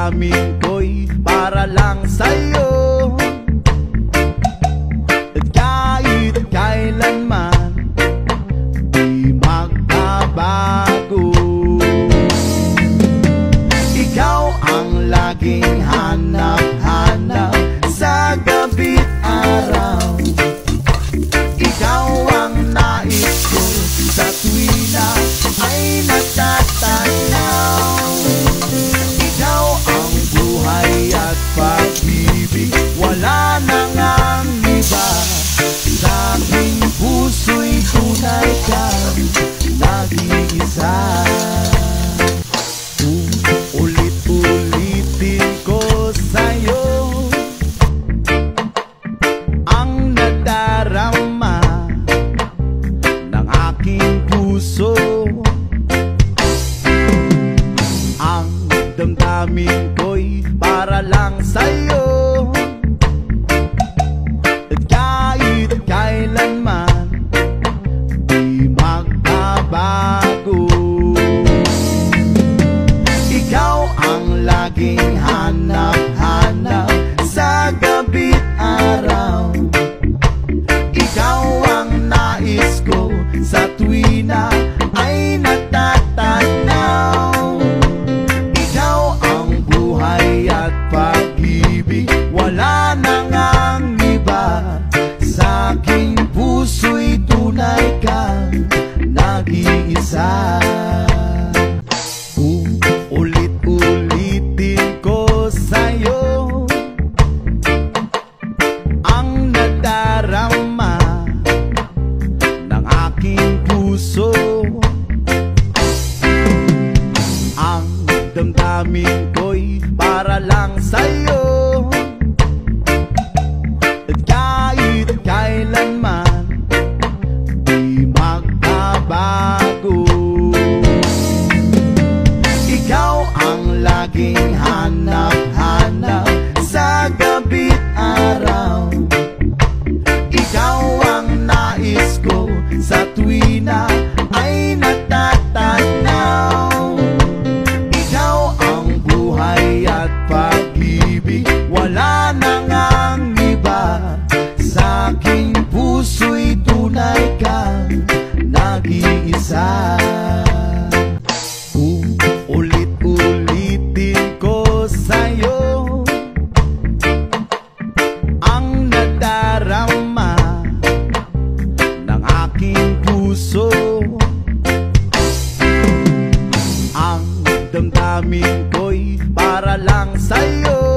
damdamin ko'y para lang sa'yo. At kahit kailanman di magbabago, ikaw ang laging hanap-hanap sa gabi't araw. Ikaw ang nais ko sa tuwina ay natatanaw. Ikaw ang buhay at pag-ibig, wala nang ang iba. Sa aking puso'y tunay kang nag-iisa. Ulit-ulitin ko sa'yo ang nadarama ng aking puso. Ang damdamin ko'y para lang sa'yo. At kahit kailanman di magbabago, ikaw ang laging hanap-hanap sa gabi't araw. Ikaw ang nais ko sa tuwina ay natatanaw. Ikaw ang buhay at pag-ibig, wala nang ang iba. Sa aking puso'y tunay kang nag-iisa. Ulit-ulitin ko sa'yo ang nadarama ng aking puso. Ang damdamin ko'y para lang sa'yo. At kahit kailanman di magbabago, ikaw ang laging hanap-hanap sa gabi't araw. Ikaw ang nais ko sa tuwina ay natatanaw. Ikaw ang buhay at pag-ibig, wala nang ang iba. Sa aking puso'y tunay kang nag-iisa. Ulit-ulitin ko sa'yo ang nadarama ng aking puso. Ang damdamin ko'y para lang sa'yo.